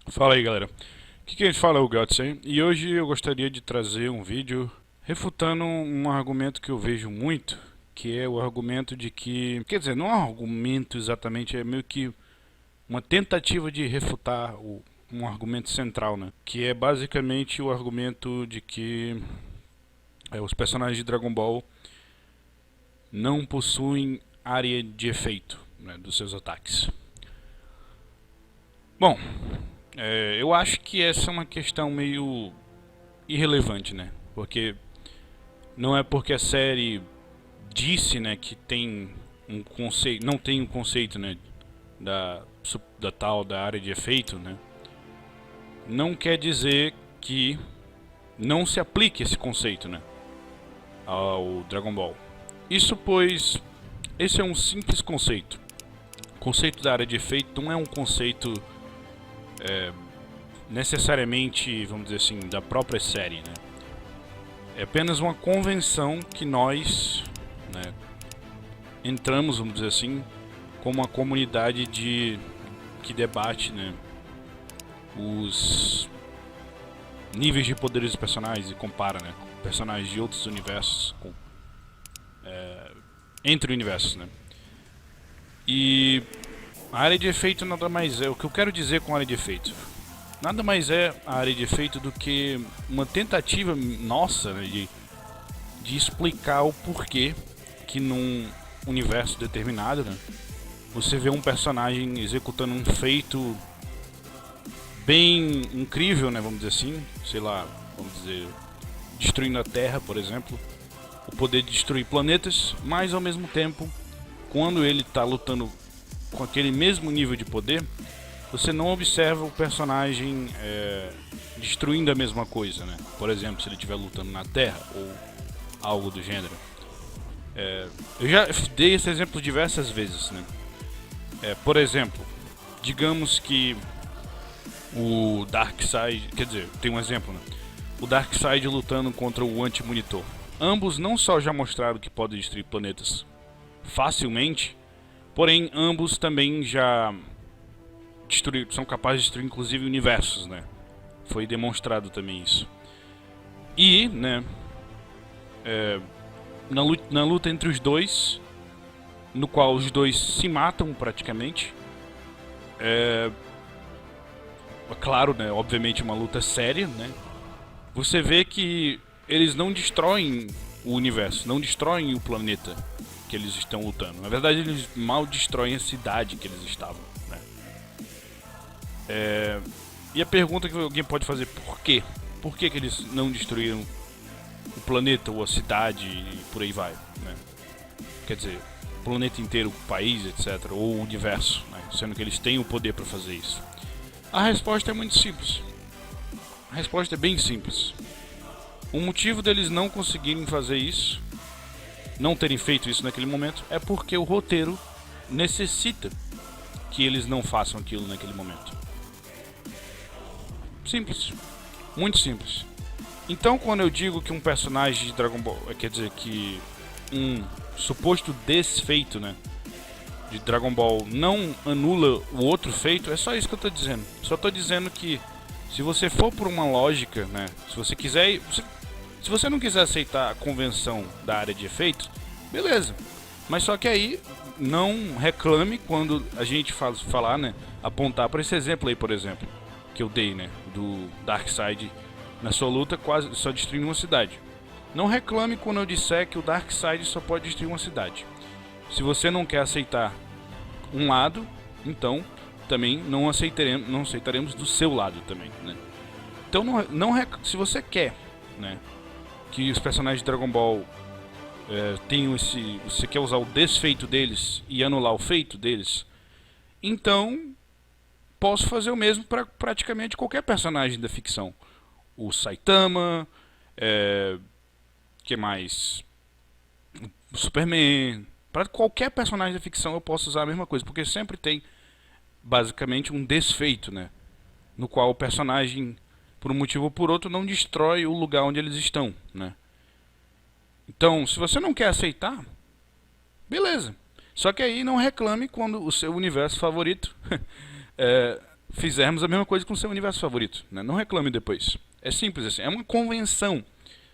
Fala aí, galera. Aqui quem fala é o Gotsen e hoje eu gostaria de trazer um vídeo refutando um argumento que eu vejo muito, que é o argumento de que, quer dizer, não é um argumento exatamente, é meio que uma tentativa de refutar um argumento central, né? Que é basicamente o argumento de que os personagens de Dragon Ball não possuem área de efeito, né, dos seus ataques. Bom, eu acho que essa é uma questão meio irrelevante, né? Porque não é porque a série disse, né, que tem um conceito, não tem um conceito, né, da tal da área de efeito, né? Não quer dizer que não se aplique esse conceito, né, ao Dragon Ball. Isso pois esse é um simples conceito. O conceito da área de efeito não é um conceito necessariamente, vamos dizer assim, da própria série, né? É apenas uma convenção que nós, né, entramos, vamos dizer assim, como uma comunidade que debate, né, os níveis de poderes dos personagens e compara, né, com personagens de outros universos, entre universos, né. E a área de efeito nada mais é, o que eu quero dizer com área de efeito, nada mais é a área de efeito do que uma tentativa nossa, né, de explicar o porquê que num universo determinado, né, você vê um personagem executando um feito bem incrível, né, vamos dizer assim, sei lá, vamos dizer, destruindo a Terra, por exemplo, o poder de destruir planetas, mas ao mesmo tempo, quando ele está lutando com aquele mesmo nível de poder, você não observa o personagem destruindo a mesma coisa, né? Por exemplo, se ele estiver lutando na Terra ou algo do gênero. Eu já dei esse exemplo diversas vezes, né? Por exemplo, digamos que o Darkseid, quer dizer, tem um exemplo, né? O Darkseid lutando contra o Anti-Monitor. Ambos não só já mostraram que podem destruir planetas facilmente, porém ambos também já são capazes de destruir inclusive universos, né? Foi demonstrado também isso. E, né, na luta entre os dois, no qual os dois se matam praticamente, claro, né, obviamente uma luta séria, né? Você vê que eles não destroem o universo, não destroem o planeta que eles estão lutando. Na verdade, eles mal destroem a cidade que eles estavam, né? E a pergunta que alguém pode fazer, por quê? Por que eles não destruíram o planeta ou a cidade e por aí vai, né? Quer dizer, o planeta inteiro, o país, etc, ou o universo, né? Sendo que eles têm o poder para fazer isso. A resposta é muito simples. A resposta é bem simples. O motivo deles não conseguirem fazer isso, não terem feito isso naquele momento, é porque o roteiro necessita que eles não façam aquilo naquele momento. Simples. Muito simples. Então, quando eu digo que um personagem de Dragon Ball, quer dizer que um suposto desfeito, né, de Dragon Ball não anula o outro feito, é só isso que eu tô dizendo. Só tô dizendo que se você for por uma lógica, né, se você quiser, se você não quiser aceitar a convenção da área de efeitos, beleza. Mas só que aí não reclame quando a gente falar, né, apontar para esse exemplo aí, por exemplo, que eu dei, né, do Darkseid na sua luta quase só destruindo uma cidade. Não reclame quando eu disser que o Darkseid só pode destruir uma cidade. Se você não quer aceitar um lado, então também não aceitaremos do seu lado também, né? Então se você quer, né, que os personagens de Dragon Ball tenham esse, você quer usar o desfeito deles e anular o feito deles, então posso fazer o mesmo para praticamente qualquer personagem da ficção. O Saitama, que mais? O Superman. Para qualquer personagem da ficção eu posso usar a mesma coisa, porque sempre tem basicamente um desfeito, né? No qual o personagem, por um motivo ou por outro, não destrói o lugar onde eles estão, né? Então, se você não quer aceitar, beleza. Só que aí não reclame quando o seu universo favorito fizermos a mesma coisa com o seu universo favorito, né? Não reclame depois. É simples assim, é uma convenção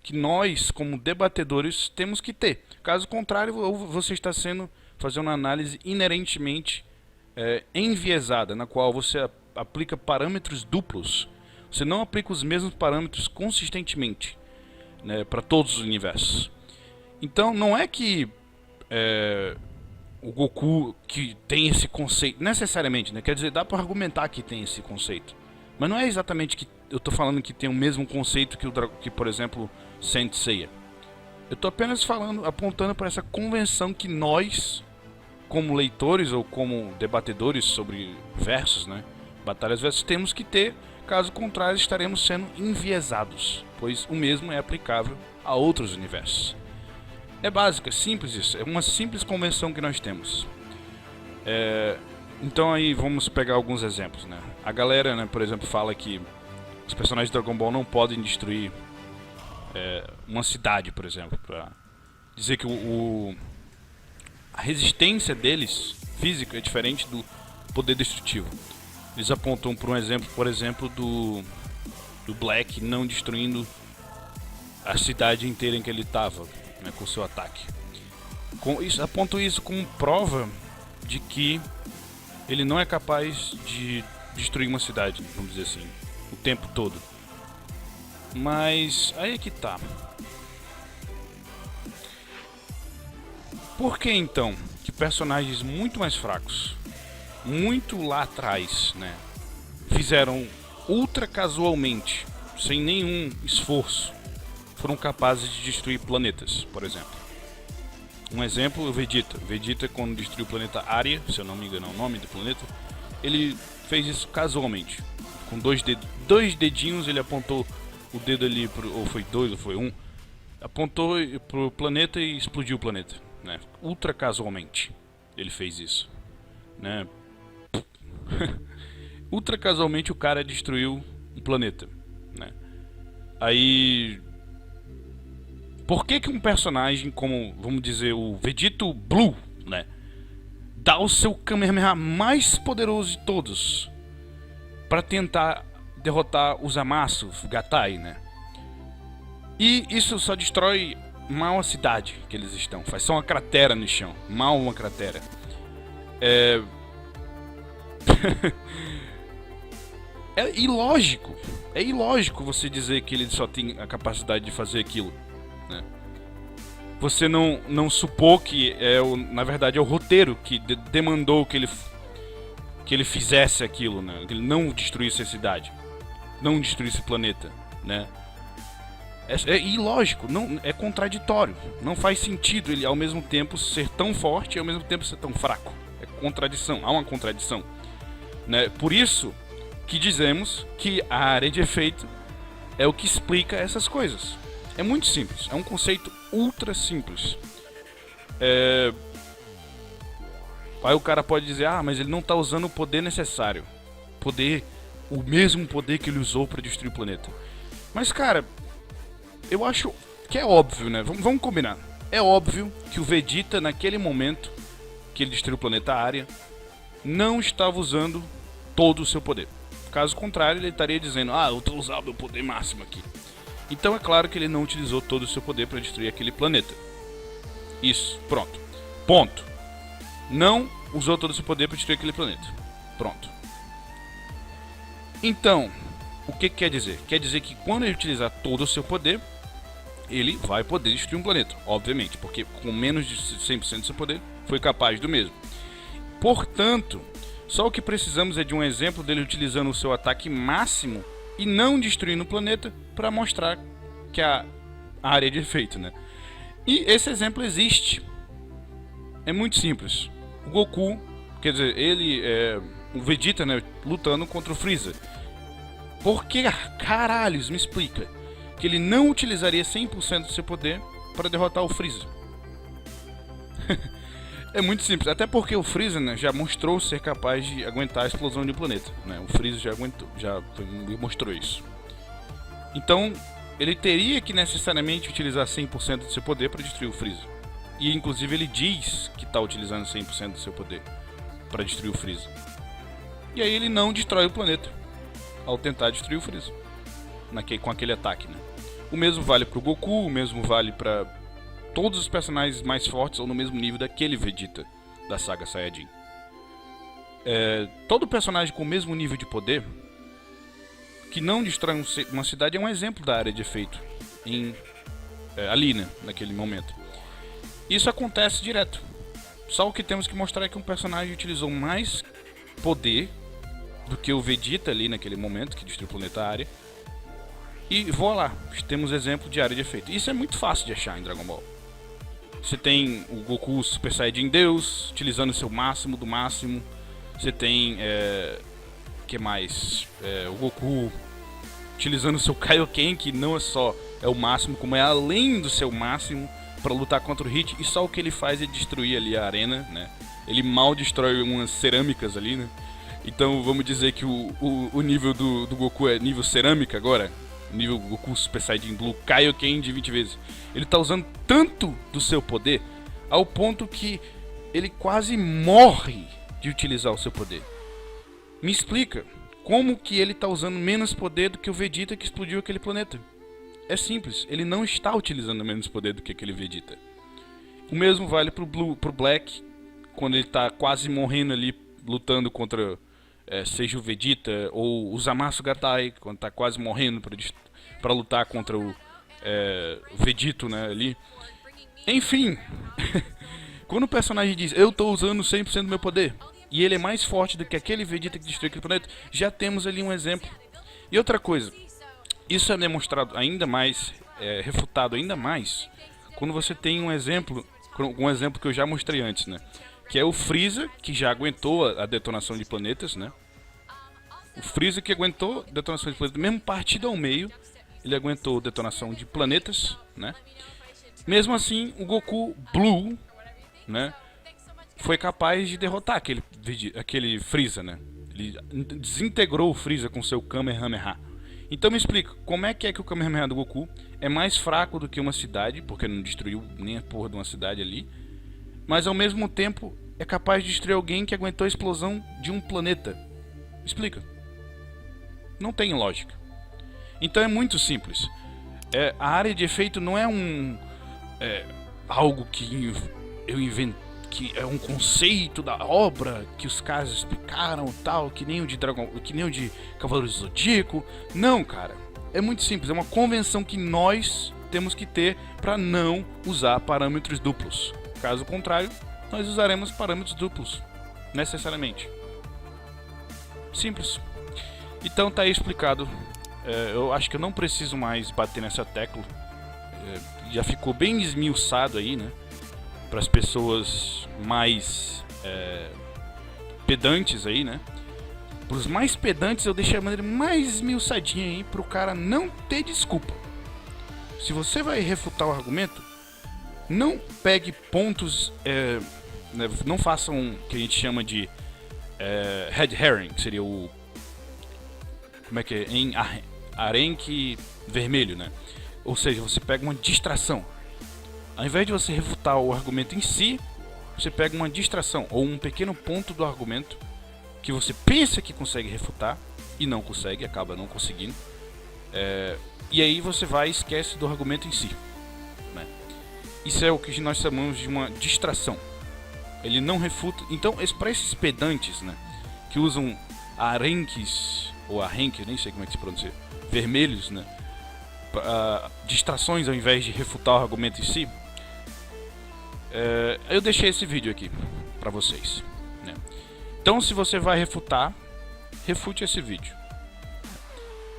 que nós, como debatedores, temos que ter. Caso contrário, você está fazendo uma análise inerentemente enviesada, na qual você aplica parâmetros duplos. Você não aplica os mesmos parâmetros consistentemente, né, para todos os universos. Então, não é que o Goku que tem esse conceito, necessariamente, né? Quer dizer, dá para argumentar que tem esse conceito. Mas não é exatamente que eu tô falando que tem o mesmo conceito que por exemplo, Saint Seiya. Eu tô apenas apontando para essa convenção que nós, como leitores ou como debatedores sobre versos, né? Batalhas versus, temos que ter, caso contrário estaremos sendo enviesados, pois o mesmo é aplicável a outros universos. É básico, é simples isso, é uma simples convenção que nós temos. Então aí vamos pegar alguns exemplos, né? A galera, né, por exemplo, fala que os personagens de Dragon Ball não podem destruir uma cidade, por exemplo, para dizer que a resistência deles, física, é diferente do poder destrutivo. Eles apontam por um exemplo, por exemplo, do Black não destruindo a cidade inteira em que ele estava, né, com seu ataque. Apontam isso como prova de que ele não é capaz de destruir uma cidade, vamos dizer assim, o tempo todo. Mas aí é que tá. Por que então que personagens muito mais fracos, muito lá atrás, né, fizeram ultra casualmente, sem nenhum esforço, foram capazes de destruir planetas, por exemplo? Um exemplo, o Vegeta. Vegeta, quando destruiu o planeta Arya, se eu não me engano é o nome do planeta, ele fez isso casualmente. Com dois dedinhos ele apontou o dedo ali, ou foi dois, ou foi um, apontou pro planeta e explodiu o planeta, né? Ultra casualmente ele fez isso, né? Ultra casualmente o cara destruiu um planeta, né? Aí, por que um personagem como, vamos dizer, o Vegito Blue, né, dá o seu Kamehameha mais poderoso de todos para tentar derrotar os Zamasu, Gatai, né? E isso só destrói mal a cidade que eles estão. Faz só uma cratera no chão. Mal uma cratera. É ilógico. É ilógico você dizer que ele só tem a capacidade de fazer aquilo, né? Você não supor que na verdade é o roteiro que demandou que ele fizesse aquilo, né? Que ele não destruísse a cidade, não destruísse o planeta, né? É ilógico, não, é contraditório. Não faz sentido ele ao mesmo tempo ser tão forte e ao mesmo tempo ser tão fraco. É contradição, há uma contradição, né? Por isso que dizemos que a área de efeito é o que explica essas coisas. É muito simples, é um conceito ultra simples. Aí o cara pode dizer, mas ele não está usando o poder necessário, o mesmo poder que ele usou para destruir o planeta. Mas cara, eu acho que é óbvio, né? Vamos combinar. É óbvio que o Vegeta, naquele momento que ele destruiu o planeta Arya, não estava usando todo o seu poder. Caso contrário, ele estaria dizendo, eu estou usando o meu poder máximo aqui. Então é claro que ele não utilizou todo o seu poder para destruir aquele planeta. Isso, pronto. Ponto. Não usou todo o seu poder para destruir aquele planeta. Pronto. Então, o que quer dizer? Quer dizer que quando ele utilizar todo o seu poder, ele vai poder destruir um planeta, obviamente, porque com menos de 100% do seu poder, foi capaz do mesmo. Portanto, só o que precisamos é de um exemplo dele utilizando o seu ataque máximo e não destruindo o planeta para mostrar que a área de efeito, né? E esse exemplo existe. É muito simples. O Goku, quer dizer, o Vegeta, né, lutando contra o Freeza. Por que caralhos, me explica, que ele não utilizaria 100% do seu poder para derrotar o Freeza? É muito simples, até porque o Freeza, né, já mostrou ser capaz de aguentar a explosão de um planeta, né? O Freeza já mostrou isso. Então, ele teria que necessariamente utilizar 100% do seu poder para destruir o Freeza. E inclusive ele diz que está utilizando 100% do seu poder para destruir o Freeza. E aí ele não destrói o planeta ao tentar destruir o Freeza com aquele ataque, né? O mesmo vale pro Goku, o mesmo vale pra todos os personagens mais fortes ou no mesmo nível daquele Vegeta da saga Saiyajin. Todo personagem com o mesmo nível de poder que não destrói uma cidade é um exemplo da área de efeito ali, né, naquele momento. Isso acontece direto. Só o que temos que mostrar é que um personagem utilizou mais poder do que o Vegeta ali naquele momento, que destruiu o planeta área. E voa lá, temos exemplo de área de efeito. Isso é muito fácil de achar em Dragon Ball. Você tem o Goku Super Saiyajin Deus, utilizando o seu máximo do máximo. Você tem, que mais? O Goku utilizando o seu Kaioken, que não é só o máximo, como é além do seu máximo, para lutar contra o Hit. E só o que ele faz é destruir ali a arena, né? Ele mal destrói umas cerâmicas ali, né? Então vamos dizer que o nível do Goku é nível cerâmica agora. Nível Goku Super Saiyajin Blue Kaioken de 20 vezes. Ele tá usando tanto do seu poder ao ponto que ele quase morre de utilizar o seu poder. Me explica como que ele tá usando menos poder do que o Vegeta que explodiu aquele planeta. É simples, ele não está utilizando menos poder do que aquele Vegeta. O mesmo vale pro Black, quando ele tá quase morrendo ali lutando contra seja o Vegeta ou o Zamasu Gatai, quando tá quase morrendo para lutar contra o Vegito, né, ali. Enfim, quando o personagem diz, eu tô usando 100% do meu poder, e ele é mais forte do que aquele Vegeta que destruiu aquele planeta, já temos ali um exemplo. E outra coisa, isso é demonstrado ainda mais, refutado ainda mais, quando você tem um exemplo que eu já mostrei antes, né? Que é o Freeza, que já aguentou a detonação de planetas, né? O Freeza que aguentou a detonação de planetas, mesmo partido ao meio, ele aguentou a detonação de planetas, né? Mesmo assim, o Goku Blue, né, foi capaz de derrotar aquele Freeza, né? Ele desintegrou o Freeza com seu Kamehameha. Então me explica, como é que o Kamehameha do Goku é mais fraco do que uma cidade, porque não destruiu nem a porra de uma cidade ali, mas ao mesmo tempo é capaz de destruir alguém que aguentou a explosão de um planeta? Explica. Não tem lógica. Então é muito simples. A área de efeito não é algo que eu inventei, que é um conceito da obra que os caras explicaram, tal, que nem o de Cavaleiros do Zodíaco. Não, cara. É muito simples, é uma convenção que nós temos que ter para não usar parâmetros duplos. Caso contrário, nós usaremos parâmetros duplos, necessariamente. Simples. Então tá aí explicado. Eu acho que eu não preciso mais bater nessa tecla. Já ficou bem esmiuçado aí, né? Para as pessoas mais pedantes aí, né? Para os mais pedantes eu deixei a maneira mais esmiuçadinha aí para o cara não ter desculpa. Se você vai refutar o argumento, não pegue pontos, não faça o que a gente chama de red herring, que seria o... Como é que é? Em arenque vermelho, né? Ou seja, você pega uma distração. Ao invés de você refutar o argumento em si, você pega uma distração ou um pequeno ponto do argumento que você pensa que consegue refutar e não consegue, acaba não conseguindo. E aí você vai e esquece do argumento em si, né? Isso é o que nós chamamos de uma distração. Ele não refuta. Então, para esses pedantes, né, que usam arenques ou arrenque, nem sei como é que se pronuncia, vermelhos, né, distrações ao invés de refutar o argumento em si, eu deixei esse vídeo aqui para vocês, né? Então, se você vai refutar, refute esse vídeo.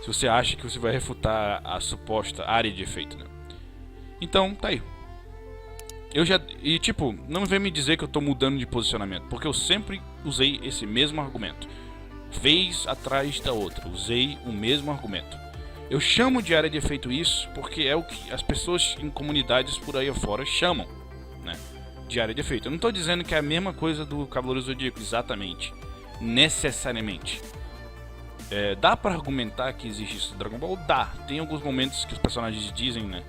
Se você acha que você vai refutar a suposta área de efeito, né? Então, tá aí. Não vem me dizer que eu tô mudando de posicionamento, porque eu sempre usei esse mesmo argumento. Vez atrás da outra, usei o mesmo argumento. Eu chamo de área de efeito isso porque é o que as pessoas em comunidades por aí afora chamam, né, de área de efeito. Eu não estou dizendo que é a mesma coisa do Cavaleiro Zodíaco, exatamente, necessariamente. Dá para argumentar que existe isso no Dragon Ball? Dá. Tem alguns momentos que os personagens dizem, né,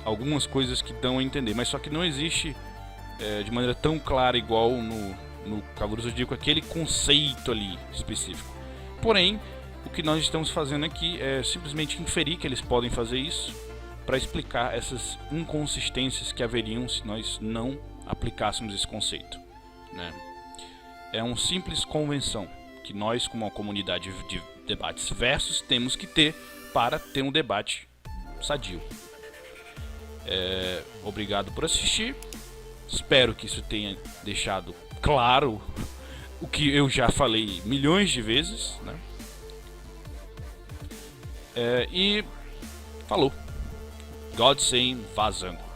algumas coisas que dão a entender, mas só que não existe de maneira tão clara igual no Cavaleiro Zodíaco aquele conceito ali específico. Porém, o que nós estamos fazendo aqui é simplesmente inferir que eles podem fazer isso para explicar essas inconsistências que haveriam se nós não aplicássemos esse conceito, né? É uma simples convenção que nós, como uma comunidade de debates versus, temos que ter para ter um debate sadio. Obrigado por assistir. Espero que isso tenha deixado claro o que eu já falei milhões de vezes, né? E falou. God Same vazando.